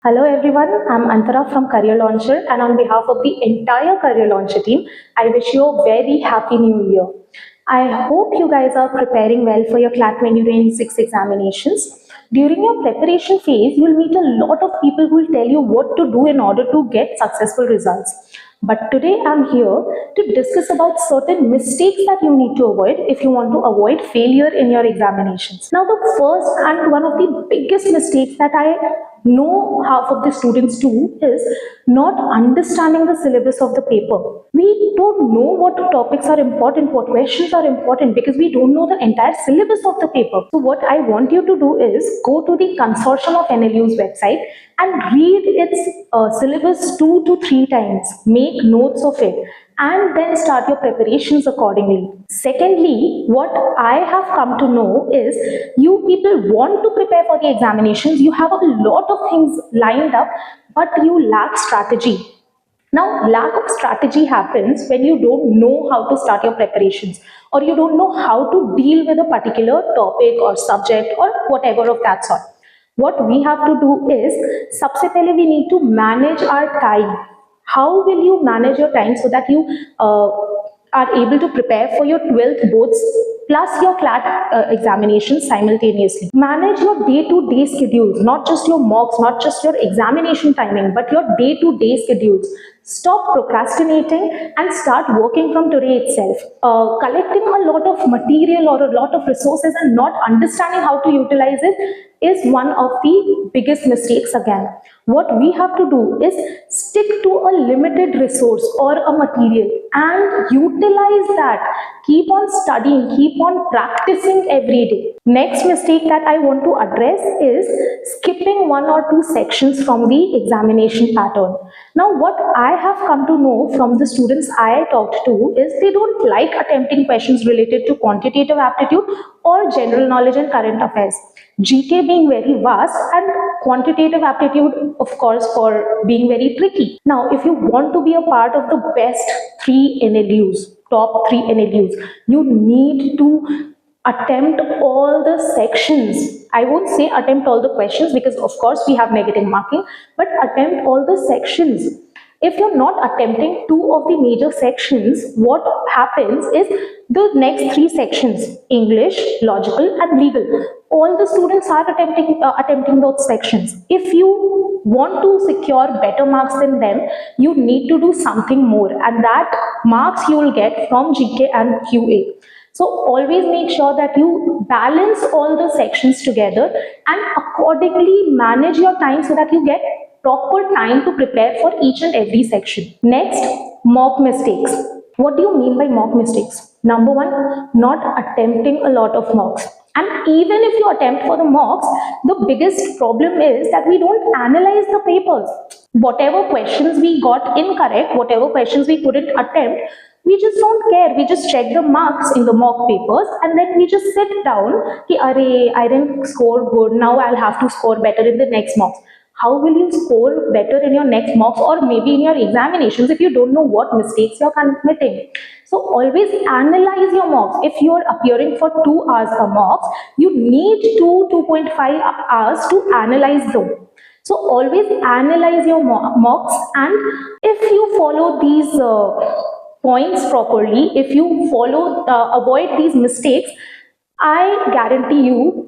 Hello everyone, I'm Antara from Career Launcher, and on behalf of the entire Career Launcher team, I wish you a very happy new year. I hope you guys are preparing well for your CLAT 2026 examinations. During your preparation phase, you'll meet a lot of people who will tell you what to do in order to get successful results. But today I'm here to discuss about certain mistakes that you need to avoid if you want to avoid failure in your examinations. Now, the first and one of the biggest mistakes that I know half of the students do is not understanding the syllabus of the paper. We don't know what topics are important, what questions are important, because we don't know the entire syllabus of the paper. So what I want you to do is go to the Consortium of NLU's website and read its syllabus 2 to 3 times. Make notes of it and then start your preparations accordingly. Secondly, what I have come to know is you people want to prepare for the examinations. You have a lot of things lined up, but you lack strategy. Now, lack of strategy happens when you don't know how to start your preparations, or you don't know how to deal with a particular topic or subject or whatever of that sort. What we have to do is, सबसे पहले we need to manage our time. How will you manage your time so that you are able to prepare for your 12th boards plus your CLAT examinations simultaneously? Manage your day-to-day schedules, not just your mocks, not just your examination timing, but your day-to-day schedules. Stop procrastinating and start working from today itself. Collecting a lot of material or a lot of resources and not understanding how to utilize it is one of the biggest mistakes again. What we have to do is stick to a limited resource or a material and utilize that. Keep on studying, keep on practicing every day. Next mistake that I want to address is skipping 1 or 2 sections from the examination pattern. Now, what I have come to know from the students I talked to is they don't like attempting questions related to quantitative aptitude or general knowledge and current affairs. GK being very vast and quantitative aptitude, of course, for being very tricky. Now, if you want to be a part of the best 3 NLUs, top 3 NLUs, you need to attempt all the sections. I won't say attempt all the questions because of course we have negative marking, but attempt all the sections. If you're not attempting 2 of the major sections, what happens is the next 3 sections, English, logical and legal, all the students are attempting those sections. If you want to secure better marks than them, you need to do something more, and that marks you will get from GK and QA. So always make sure that you balance all the sections together and accordingly manage your time so that you get proper time to prepare for each and every section. Next, mock mistakes. What do you mean by mock mistakes? Number one, not attempting a lot of mocks. And even if you attempt for the mocks, the biggest problem is that we don't analyze the papers. Whatever questions we got incorrect, whatever questions we couldn't attempt, we just don't care. We just check the marks in the mock papers and then we just sit down, ki, Arey, I didn't score good, now I'll have to score better in the next mocks. How will you score better in your next mocks or maybe in your examinations if you don't know what mistakes you're committing? So always analyze your mocks. If you're appearing for 2 hours a mocks, you need 2.5 hours to analyze them. So always analyze your mocks, and if you follow these points properly, if you follow avoid these mistakes, I guarantee you